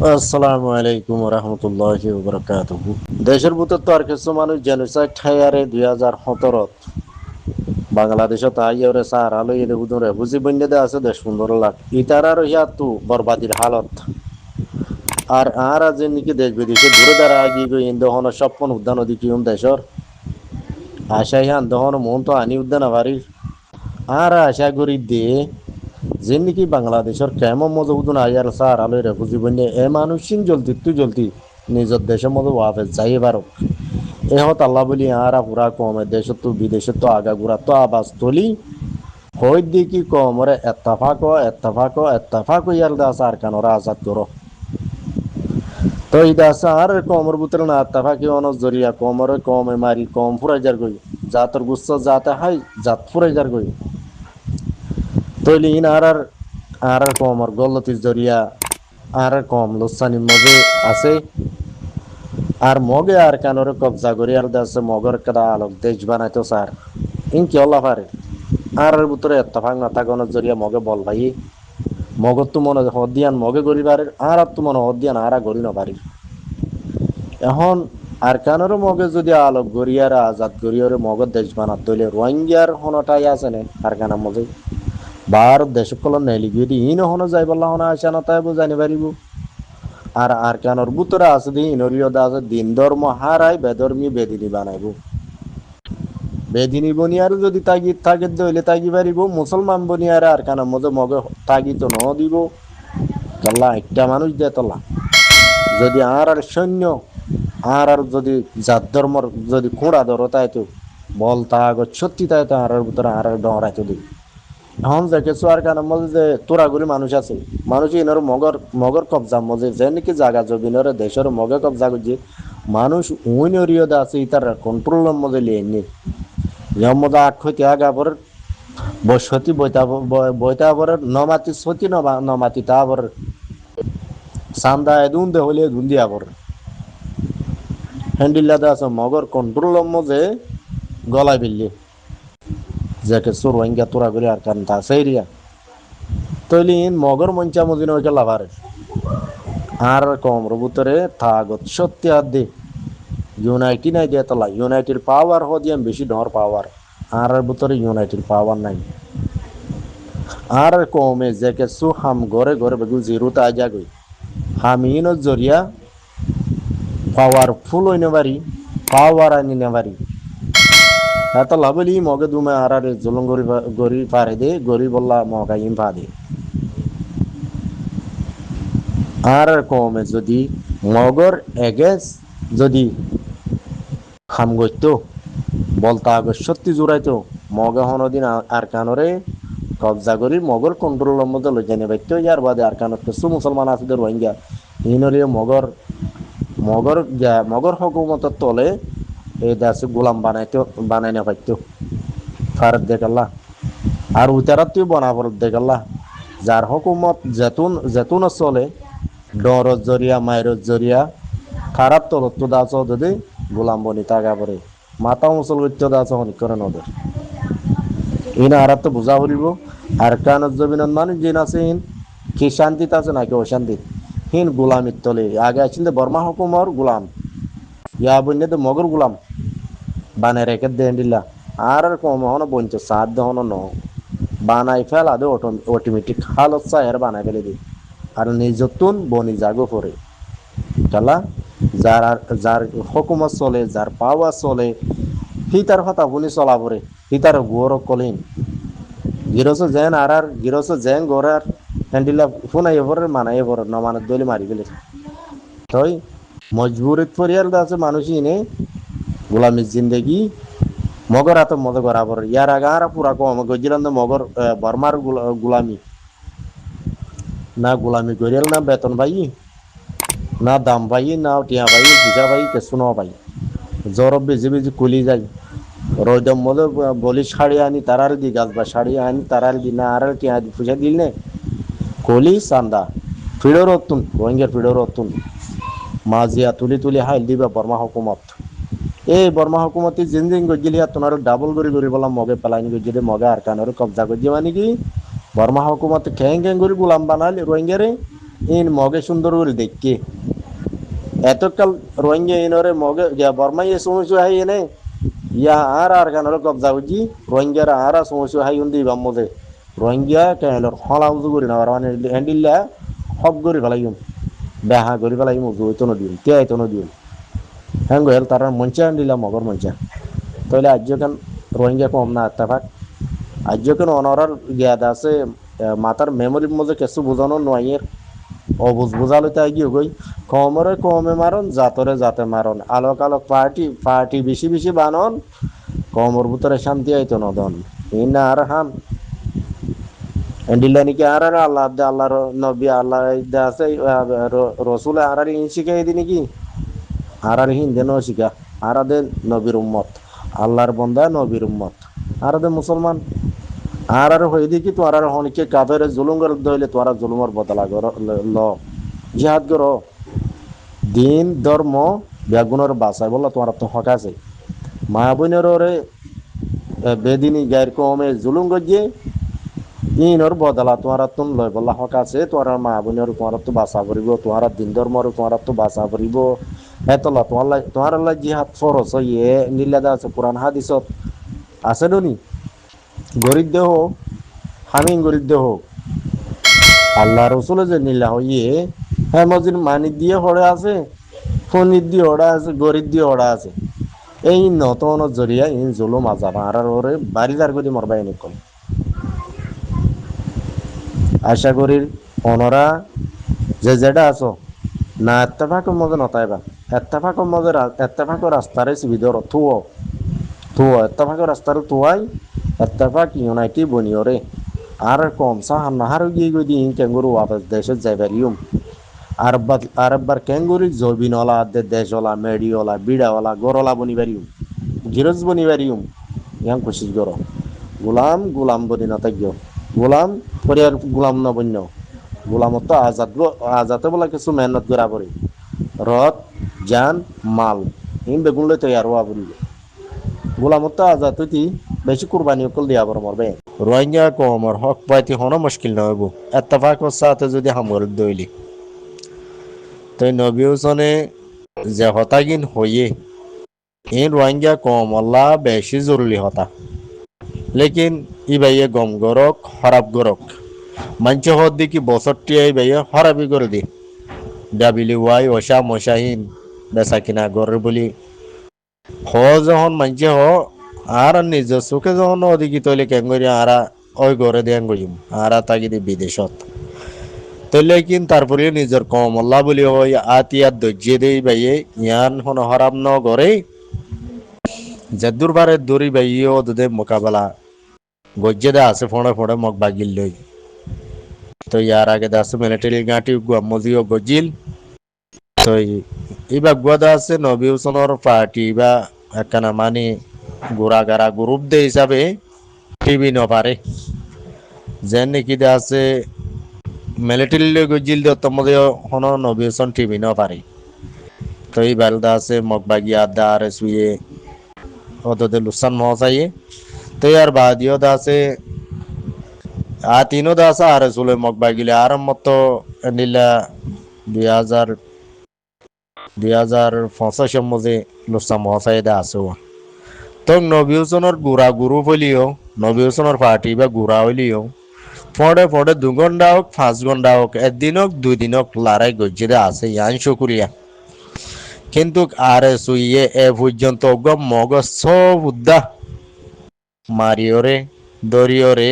আসসালামু আলাইকুম রহমতুল্লাহি ওবরাকাতুহু। দেশের ভিতর তো আর কিছু মানুষ জেনোসাইড ঠাইয়ারে 2017 বাংলাদেশত আইয়রে সার আলো ইলে হুদুরে বুঝি বন্যে দে আছে দেশ 15 লাখ ইতারার ইয়াতু বরবাদির হালত। আর আজ নাকি দেশ বিদেশে ঘুরে দাঁড়া আগি গই ইন্দহন স্বপ্ন উদ্যান ওদিকে দেশর আশা ইহান দহন মন তো আনি উদ্যান আবারির আর আশা করি দে যে নাকি বাংলাদেশের কেমন মজা উদুন আয়ার সার আলো রে বুঝি বন্যে এ মানুষিন জলদি নিজের দেশের মতো ওয়াফে যাই এবারও এহত আল্লাহ বলি আরা পুরা কমে দেশত তো বিদেশে তো আগা গুড়া তো আবাস তলি হই দেখি কমরে এত্তাফাক ইয়ার দাস আর কানরা আজাদ করো তো এই দাস আর কমর বুতরে না এত্তাফাকি অনস জরিয়া কমরে কমে মারি কম ফুরাই যার গই জাতর গুচ্ছ জাতে হাই জাত ফুরাই যার গই তৈলি ইন আর কমর গল্লতির জরিয়া আর কম লোসানি মজে আছে আর মগে আর কানরে কবজা করি আর দাসে মগর কাদা আলোক দেশ বানাইতো স্যার ইনকি আল্লাহ পারে আর ভিতরে এত্তাফাক না থাকানোর জরিয়া মগে বল ভাই মগর তো মনে হদিয়ান মগে গড়ি পারে আর তো মনে হদিয়ান আর গড়ি না পারি এখন আর কানোর মগে যদি আলোক গড়িয়ার আজাদ গড়িয়ারে মগর দেশ বানাত তৈলে রোহিঙ্গার হনটাই আছে নে আর কানার মধ্যে ভারত দেশ কলন নেলি গিয়ে ইন হনো যাই বললা হনা আসা না তাই জানি পারিব আর কানোর ভিতরে আছে দি ইনরিয়দা আছে দিন ধর্ম হারাই বেধর্মী বেদিনী বানাইব বেদিনী বনিয়ার যদি তাগি থাকে দইলে তাগি পারিব মুসলমান বনিয়ার আর কানার মধ্যে মগে তাগি তো ন দিব আল্লাহ একটা মানুষ দে তোলা যদি আর সৈন্য আর যদি জাত ধর্মর যদি খোঁড়া ধরো তাই তো বল তাগ সত্যি তাই তো আর ভিতরে আর ডরাইতো দিই এখন যে কিছু আর কারণ মধ্যে যে তোরাগুলি মানুষ আছে মানুষ ইনর মগর কবজা মধ্যে যে নাকি জায়গা জমিনের দেশের মগে কবজা করছে মানুষ উইনরিয়দা আছে ইতার কন্ট্রোলের মধ্যে লিয়ে নি মধ্যে আট হইতে আগা পরে বসতি বইতা পরে নমাতি সতি নমাতি তা পরে সান্দা এদুন দে হলে দুন্দিয়া পরে হ্যান্ডিল্লাদা আছে মগর কন্ট্রোলের মধ্যে গলায় বিল্লি যাকে চোর রোহিঙ্গা তোরা করে আর কারণ তা সেইরিয়া তৈলি মগর মঞ্চা মদিন ওইকে লাভারে আর কমর ভিতরে থাগত সত্যি হাত দে ইউনাইটেড নাই দিয়ে তোলা ইউনাইটেড পাওয়ার হদিয়াম বেশি ডর পাওয়ার আর ভিতরে ইউনাইটেড পাওয়ার নাই আর কমে যে কিছু হাম ঘরে বেগু জিরোতে আজা গই হামিন জরিয়া পাওয়ারফুল হইনে পারি পাওয়ার আনি পারি এত লাভলি মগে দুমে আর জলং গরি পারে দে গরি বললা মগা ইম পা দে আর কমে যদি মগর এগেস যদি খাম গইতো বলতা আগ সত্যি জোড়াইতো মগে হনদিন আর কানরে কবজা করি মগর কন্ট্রোলের মধ্যে লই জানি বাইতো ইয়ার বাদে আর কানত কিছু মুসলমান আছে রোহিঙ্গা ইনরে মগর হকুমতের তলে এই দেশে গোলাম বানাই না পাইতো ফারত দেখাল্লা আর উতারাত তুই বনাবর দেখাল্লা যার হকুমত জেতুন চলে ডরত জরিয়া মায়ের জরিয়া খারাপ তলত দাস যদি গোলাম বনি তাগা পরে মাথা মুসল করতে দাস অনেক করে নদের ইন আর তো বুঝা বলিব আর কান জমিনত মানুষ জিন আছে ইন কি শান্তিতে আছে নাকি অশান্তিত হিন গোলামির তলে আগে আছেন বর্মা হকুমর গোলাম ইয়া বন্যে তো মগর গোলাম বানাই রেখে দেন দিলা আর কম হন বঞ্চ সাত দহন ন বানাই ফেলা দে অটোমেটিক হালত চায়ের বানাই ফেলে দি আর নিজতুন বনি জাগো পরে কালা যার হকুমত চলে যার পাওয়া চলে হিতার হতা বনি চলা পরে হিতার গোর কলিন গিরস জেন আর গিরস জেন গোরার হ্যান্ডিলা ফোনাই পরে মানাই পরে নমানত দলি মারি ফেলে তই মজবুরিত পরিয়ার আছে মানুষ ইনে গোলামির জিন্দেগি মগর হাতে মতো বরাবর ইয়ার আগে আর পুরা কম গজিলাম মগর বর্মার গোলামি না গোলামি করিয়াল না বেতন পাই না দাম পাই না টিয়া পাই পূজা পাই কিছু ন পাই জ্বর বেজি কুলি যায় রোদম মতো বলি শাড়ি আনি তারার দি গাছ বা শাড়ি আনি তারার দি না আর টিয়া পূজা দিল নে কলি চান্দা ফিডর অতুন রোহিঙ্গার ফিডর অতুন মাজিয়া তুলি হাইল দিবা বর্মা হকুমত এই বর্মা হকুমতি জিন গজিলিয়া তোমার ডাবল করে বললাম মগে পেলাইনি গজিলে মগে আর কানোর কবজা গজি মানে কি বর্মা হকুমত খেং করে গোলাম বানালি রোহিঙ্গারে ইন মগে সুন্দর করে দেখকে এতকাল রোহিঙ্গা ইনরে মগে গিয়া বর্মাই সমস্যা হাই এনে ইয়া আর গানর কবজা উজি রোহিঙ্গার আর সমস্যা হাই উন্দি বাম্মদে রোহিঙ্গা কেনর হলা উজু করি না আর মানে হ্যান্ডিল্লা হক করে ফেলাইম বেহা করে ফেলাইম উজু হইতো নদীম কে হইতো নদীম হ্যাঁ গেল তারা মঞ্চা হ্যান্ডিল্লা মগর মঞ্চা তাহলে আজ্য কেন রোহিঙ্গা কম না এত্তাফাক আজ্য কেন অনরার গিয়াদ আছে মাতার মেমোরির মধ্যে কিছু বোঝানো নয়ের অবুজ বোঝালো তাই গিয়ে গই কমরে কমে মারন জাতরে জাতে মারন আলোক আলোক পার্টি পার্টি বেশি বেশি বানন কমর ভিতরে শান্তি আইতো নদন এই না আর হাম এন্ডিলা নাকি আর আর আল্লাহ আল্লাহর নবী আল্লাহ আছে রসুল আর আর শিখাই দি নাকি আর আর হিন্দে ন শিখা আর আদের নবীর উম্মত আল্লাহর বন্দা নবীর উম্মত আর আদের মুসলমান আর আর হয়ে দেখি তোমার আর হনিকে কাফের জুলুম করে দইলে তোমার জুলুমের বদলা ল জিহাদ করো দিন ধর্ম বেগুনের বাসায় বললো তোমার তো হক আছে মা বোনের ওরে বেদিনী গায়ের কমে জুলুম গজিয়ে ইনর বদলা তোমার তুন লয় বললা হক আছে তোমার মা বোনের তোমার তো বাসা করিব তোমার দিন ধর্মর তোমার তো বাসা করিব এতলা তোমার জিহাদ ফরস ইয়ে নীলাদা আছে পুরান হাদিসত আছে দনি গরিব দেহ হামিং গরিব দেহ আল্লাহ রসুল যে নীলা ইয়ে হ্যাঁ মজির মানি দিয়ে হড়ে আছে ফনির দিয়ে হড়া আছে গরিব দিয়ে হড়া আছে এই নতন জরিয়া ইন জুলুম আজাব আর ওরে বাড়িদার করে মরবা এনে কম আশা করি অনরা যে যেটা আছো না এত্তেফাকের মজা নতাইবা এত্তেফাকের রাস্তারে সুবিধর থুও এত্তেফাকের রাস্তারে থুয়াই এত্তেফাক ইউনাইটি বনিয়রে আর কম সাহান নাহার গিয়ে গই দিন কেঙ্গুরু ওয়াপস দেশে যাইবারিউম আরব্বার কেঙ্গুরি জবিনওয়ালা দেশওয়ালা মেডিওয়ালা বিড়াওয়ালা গরলা বনিবারিউম গিরজ বনিবারিউম ইয়াং কোশিশ করো গোলাম বনি নতাগ্য গোলাম পরিবার গোলাম নবন্য গোলামত তো আজাদে বলা কিছু মেহনত করা পড়ি রথ জান মাল ইন বেগুন লই তৈয়ার হওয়া পড়িব গোলামত তো আজাদ হইতি বেশি কুরবানি অকল দিয়া বড় মরবে রোহিঙ্গা কমর হক পাইতে হনো মুশকিল নহব এত্তেফাকর সাথে যদি হামর দইলি তো নবী হোসেনে যে হতাগিন হইয়ে ইন রোহিঙ্গা কম আল্লাহ বেশি জরুরি হতা লেকিন ই ভাইয়ে গম গরক হরাব গরক মাঞ্চ হদ দেখি বছরটি এই ভাইয়ে হরাবি করে দি ডাবিলি ওয়াই ওষা মশাহীন বেচা কিনা গর বলি হ যখন মাঞ্চ হ আর নিজের চোখে যখন অধিকি তৈলে কেঙ্গরি আরা ওই গড়ে দেন গইম আরা তাকি দি বিদেশত তৈলে কিন তারপরে নিজের কম আল্লাহ বলি হয় আতিয়াত দর্জে দেই ভাইয়ে ইয়ান হন হরাব ন গড়ে জেদুর বারে দৌড়ি ভাইয়ে ওদে মোকাবেলা গজ্জে দা আছে ফোড়ে ফোড়ে মগ বাগিল লই তো ইয়ার আগে দা আছে মিলিটারি গাঁটি মজিও গজিল তো ইবা গুয়াদা আছে নবী হোসেনের পার্টি বা একখানা মানে গোড়াগাড়া গ্রুপ দে হিসাবে টিভি নপারে যেন নাকি দা আছে মিলিটারি লই গজিল দে তোমাদের হন নবী হোসেন টিভি নপারে তো এই বালদা আছে মগ বাগি আদা আর শুয়ে ওদে লুসান মহাসাইয়ে তো ইয়ার বাদিও দা আছে তিনও দা আছে আর চলে মগ বাগিলে আর মতো নিলা 2025 মধ্যে লুসা মহাসাই দা আছে তো নবী হোসেনের গুড়া গুরু হইলিও নবী হোসেনের পার্টি বা গুড়া হইলিও পড়ে পড়ে 2 ঘন্টা হোক 5 ঘন্টা হোক একদিন হোক 2 দিন হোক লড়াই গজ্জিদে আছে ইয়ান শুকুরিয়া কিন্তু আর সুইয়ে এ পর্যন্ত মগ সব উদ্দা মারিওরে দরিওরে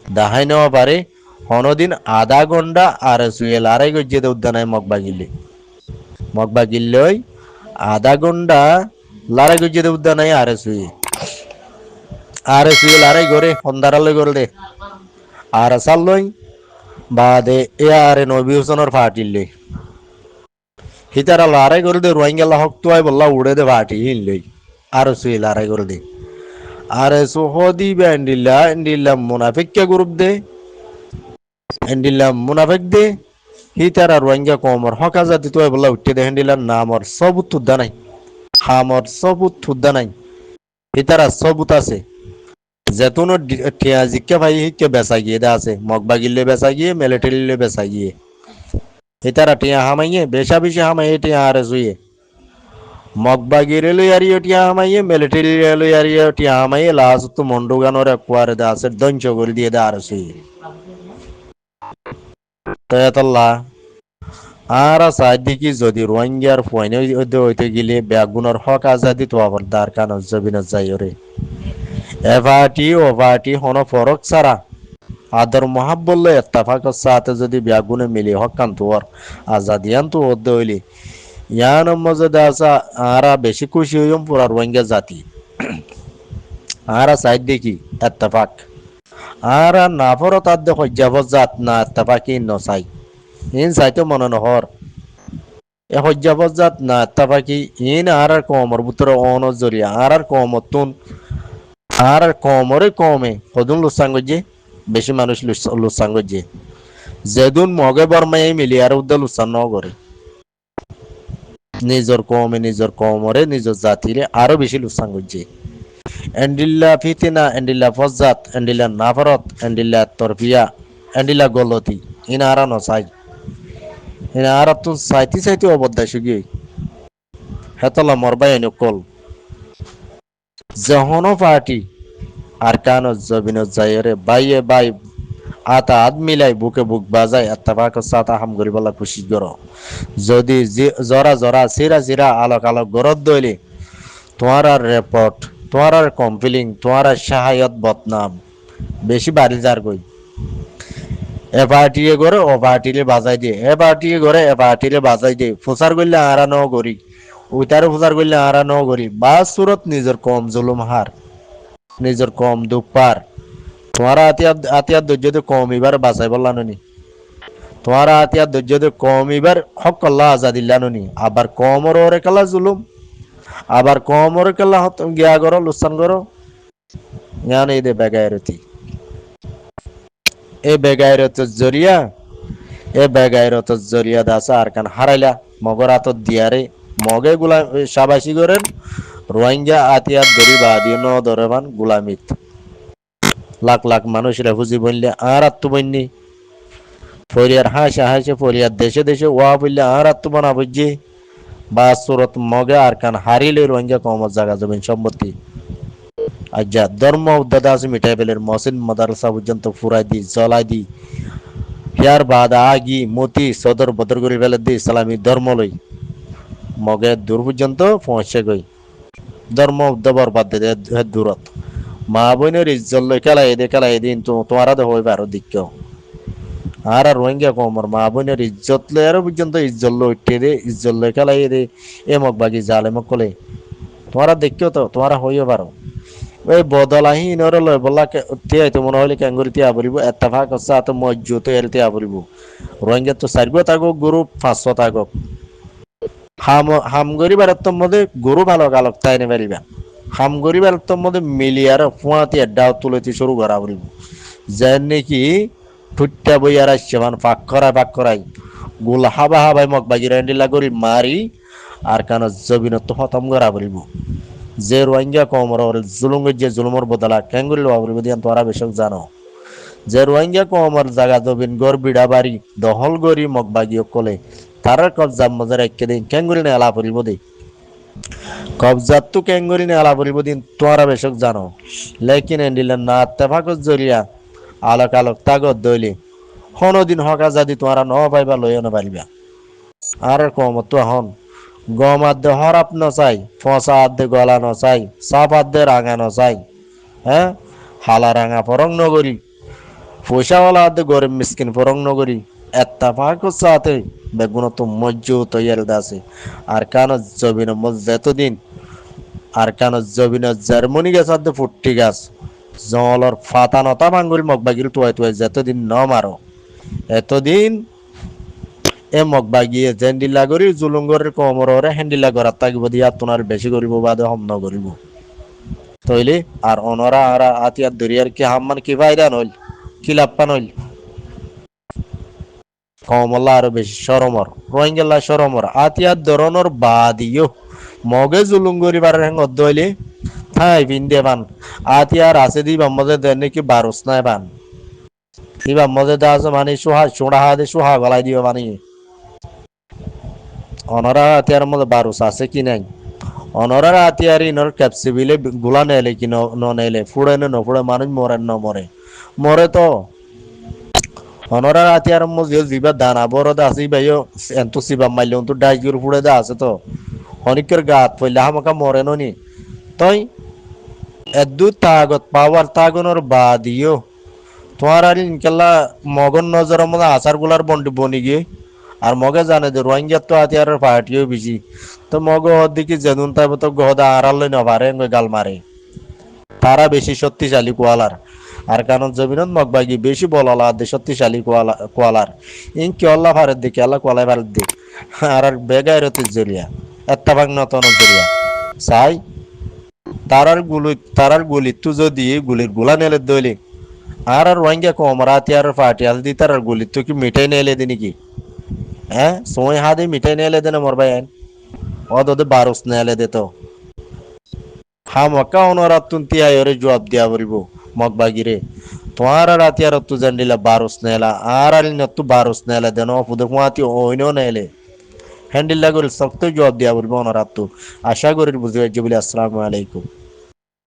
দাহাই নেওয়া পারে হনদিন আধা ঘন্টা আর শুয়ে লড়াই গজ্জিদে উদ্যানায় মগ বাগিল্লই আধা ঘন্টা লড়াই গজ্জিদে উদ্যানায় আর শুয়ে লড়াই করে হন্দারালে করে দে আর সাল্লই বাদে এ আরে নবী হোসেনের ফাটিলে হিতারা লড়াই করে দে রোহিঙ্গা হক তো বললা উড়ে দে ফাটি হিললই আর শুয়ে লড়াই করে দে আর সোহদি এন্ডিল্লা মুনাফিককে গ্রুপ দে এন্ডিল্লা মুনাফিক দে হিতারা রোহিঙ্গা কমর হকা জাতি তো বললা উঠতে দে এন্ডিল্লা নামর সবুত থুদা নাই হামর সবুত থুদা নাই হিতারা সবুত আছে যেতুনো টিয়া জিক্কা ভাই হিক্কে বেচা গিয়ে দে আছে মগ বাগিলে বেচা গিয়ে মিলিটারিলে বেচা গিয়ে এতারা টিয়া হামাইয়ে বেশা বেশি হামাইয়ে টিয়া আরে জুয়ে মগবাগিরে লই আরিও টিয়া হামাইয়ে মিলিটারি লই আরিও টিয়া হামাইয়ে লাস্ট তো মন্ডুগানোর কুয়ারে দাসে দঞ্চ করে দিয়ে দা আর সুয়ে তো এতল্লা আর সাইদিকি যদি রোহিঙ্গার ফয়নে হইতে গেলে বেগুনের হক আজাদি তো আবার দার কান জবিন যাইরে এভাটি ওভাটি হন ফরক সারা আদর মহাব্বল্লে ইত্তেফাকের সাথে যদি বেগুনে মিলি হক কান তোর আজাদিয়ান তো ওদ্দ হইলি ইয়ান মজে দাসা আরা বেশি খুশি হইম পুরা রোহিঙ্গা জাতি আরা সাইদিকি ইত্তেফাক আরা নাফরত আদ হজ্জাবত জাত না ইত্তেফাকি নসাই ইন সাইতো মনে নহর এ হজ্জাবজাত না তাবাকি ইন আর কমর বুতর অন জরিয়া আর কমতুন আর কমরে কমে কদুন লুসাঙ্গজে বেশি মানুষ লুসাঙ্গজে যেদুন মগে বর্মাই মিলি আর উদ্দা লুসান ন করে নিজর কমরে নিজর জাতিরে আরো বেশি লুসাঙ্গজে এন্ডিল্লা ফিতিনা এন্ডিল্লা ফজাত এন্ডিল্লা নাফরত এন্ডিল্লা তরফিয়া এন্ডিল্লা গলতি ইন আরা নসাই ইন আরা তুন সাইতি অবদ্দা সুগি হেতলা মরবাই নকল জহনো পার্টি আর কান জবিন যায়রে বাইয়ে বাই আতা আদ মিলাই বুকে বুক বাজায় আত্তাফাক সাতা হাম গরিবালা খুশি গর যদি জরা জরা সিরা সিরা আলোক আলোক গরদ দইলে তোমার আর রিপোর্ট তোমার আর কমপ্লিং তোমার আর সহায়ত বদনাম বেশি বাড়ি যার গই এ পার্টিয়ে করে ও পার্টিলে বাজাই দিয়ে এ পার্টিয়ে করে এ পার্টিলে বাজাই দিয়ে ফুসার করলে আরা ন করি উইতারে ফুসার করলে আরা ন করি বা সুরত নিজের কম জুলুম হার নিজের কম দুঃখ পার তোমারা আতিয়ার ধৈর্য কম এবার বাঁচাই বললানি তোমারা আতিয়ার ধৈর্য কম এবার হক কল্লা আজাদিল্লানি আবার কমর ওরে কালা জুলুম আবার কমর কালা গিয়া করো লুসান করো জ্ঞান এই দে বেগায়রতি এ বেগায়রতের জরিয়া এ বেগায়রতের জরিয়া দাসা আর কান হারাইলা মগরাত দিয়ারে মগে গুলাম সাবাসী করেন রোহিঙ্গা আতিয়ার দরি বাদিও ন দরবান গুলামিত লাখ লাখ মানুষ রেফুজি বললে আর আত্মবন্যী ফরিয়ার হাসে হাসে ফরিয়ার দেশে দেশে ওয়া বললে আর আত্মবনা বুঝছি বা সুরত মগে আর কান হারিলে রোহিঙ্গা কমত জায়গা যাবেন সম্পত্তি আজ্জা ধর্ম উদ্দাদা আছে মিঠাই বেলের মহসিন মাদ্রাসা পর্যন্ত ফুরাই দি জলাই দি হিয়ার বাদ আগি মতি সদর বদর করে ফেলে দি ইসলামী ধর্ম লই মগে দূর পর্যন্ত পৌঁছে গই ধর্ম উদ্দাবর বাদ দে দূরত মা বোনের ইজ্জত লই খেলাই দিন তোমারা তো হইবে আরো দিক আর রোহিঙ্গা কমর মা বোনের ইজ্জত লই আরো পর্যন্ত ইজ্জত লই উঠে দে ইজ্জত লই খেলাই দে এ মগ বাগি জালে মগ কলে তোমারা দেখিও তো তোমারা হইও পারো ওই বদলাহি ইনরে লই বলা তিয়াই তো মনে হইলে ক্যাঙ্গুরি তিয়া বলিব এত্তেফাক আছে তো মজ্জুত এর তিয়া বলিব রোহিঙ্গা তো সারগো তাগো গ্রুপ 500 তাগো হাম গরিবার তোর মধ্যে গরু ভালো গালক তাই নে পারিবা হাম গরিবার তোর মধ্যে মিলিয়ার ফুয়াতি ডাও তুলতে শুরু করা বলিব যেন নাকি ঠুট্টা বইয়ার আসছে মানে পাক করাই গুল হাবা হাবাই মগ বাজি রেন্ডিলা করি মারি আর কান জবিনত খতম করা বলিব যে রোহিঙ্গা কমর জুলুমের যে জুলুমর বদলা ক্যাঙ্গুরি লওয়া বলিব দিয়ান তোরা বেশক জানো যে রোহিঙ্গা কমর জায়গা জবিন গড় বিড়া বাড়ি দহল গরি মগ বাগি কলে তারার কবজা মজার একে দিন ক্যাঙ্গুরি নে আলা পড়িব দে কবজাত তো ক্যাঙ্গুরি নে আলা পড়িব দিন তোরা বেশক জানো লেকিন এন্ডিলা না তেফাকত জরিয়া আলোক আলোক তাগত দইলে হনদিন হকা যদি তোরা ন পাইবা লইও না পারিবা আর কমত তো হন গম আদে হরাপ নচাই ফসা আদে গলা নচাই সাপ আদে রাঙা নচাই হ্যাঁ হালা রাঙা পরং নগরী পয়সাওয়ালা আদে গরিব মিসকিন পরং নগরী এত্তেফাক সাথে বেগুন তো মজ্জু তৈয়ার দাসে আর কান জবিন যেতদিন আর কান জবিন জার্মনি গাছ আদে ফুট্টি গাছ জলর ফাতা নতা ভাঙ্গুল মগবাগির তুয়াই তুয়াই যেতদিন ন মারো এতদিন এ মগবাগিয়ে জেন্ডিলা করি জুলুঙ্গরের কমরে হ্যান্ডিলা করার থাকিব দিয়া তোনার বেশি করিব বাদে হম ন করিব তইলে আর অনরা আর আতিয়ার দরিয়ার কি হাম্মান কি ফায়দা নইল কি লাভপান হইল কমল্লা আরো বেশি সরমর রোহিঙ্গাল্লা সরমর আতিয়ার ধরনের বাদিও মগে জুলুঙ্গরি বারের হ্যাং অদ্দইলে থাই বিন্দে বান আতিয়ার আছে দিবা মজে দেন নাকি বারুস নাই বান দিবা মজে দা আছে মানে সোহা সোড়া হাতে সোহা গলাই দিও মানে অনরা হাতিয়ার মধ্যে বারুস আছে কি নাই অনরার হাতিয়ার ইনর ক্যাপসিবিলে গুলা নেলে কি নেলে ফুড়ে ন ফুড়ে মানুষ মরে ন মরে মরে তো অনরার হাতিয়ার মধ্যে জিবা দানা বড় আছে ভাইও এন্ত সিবা মাইলে তো ডাইগুর ফুড়ে দা আছে তো অনেকের গাত পইলে হামাকা মরে নি তই এদু তাগত পাওয়ার তাগনর বা দিও তোমার আর ইনকাল্লা মগন নজরের মধ্যে আচার গুলার বন্ডি বনি গিয়ে আর মগে জানে যে রোহিঙ্গা তো হাতিয়ারের পার্টিও বেশি তো মগ দিকে যেদুন তাই তো গহদা আড়ালে না পারে গাল মারে তারা বেশি শক্তিশালী কোয়ালার আর কারণ জমিনত মগবাগি বেশি বলালা দে শক্তিশালী কোয়ালার ইন কি আল্লাহ ভারত দিকে আল্লাহ কোয়ালাই ভারত দিক আর বেগাইরতির জরিয়া এত্তাবাং নতন জরিয়া চাই তারার গুলি তু যদি গুলির গুলা নেলে দইলে আর রোহিঙ্গা কম রাতে আর ফাটি আল দি তারার গুলি তো কি মিঠাই নেলে দিনি কি হ্যাঁ সময় হাতে মিঠাই নেলে দেন মোর ভাই অদে বারুস নেলে দে তো হামকা অনরাতুন তিয়ায়রে জবাব দিয়া পড়িব মগবাগিরে তোমার রাতে আর তু জানিলা বারুস নেলা আর আলি নতু বারুস নেলে দেন ফুদে কুয়াতি ওইনো নেলে হ্যান্ডিল লাগল সক্ত জবাব দিয়া পড়িব অনরাতু আশা করি বুঝতে পারছি বলে আসসালামু আলাইকুম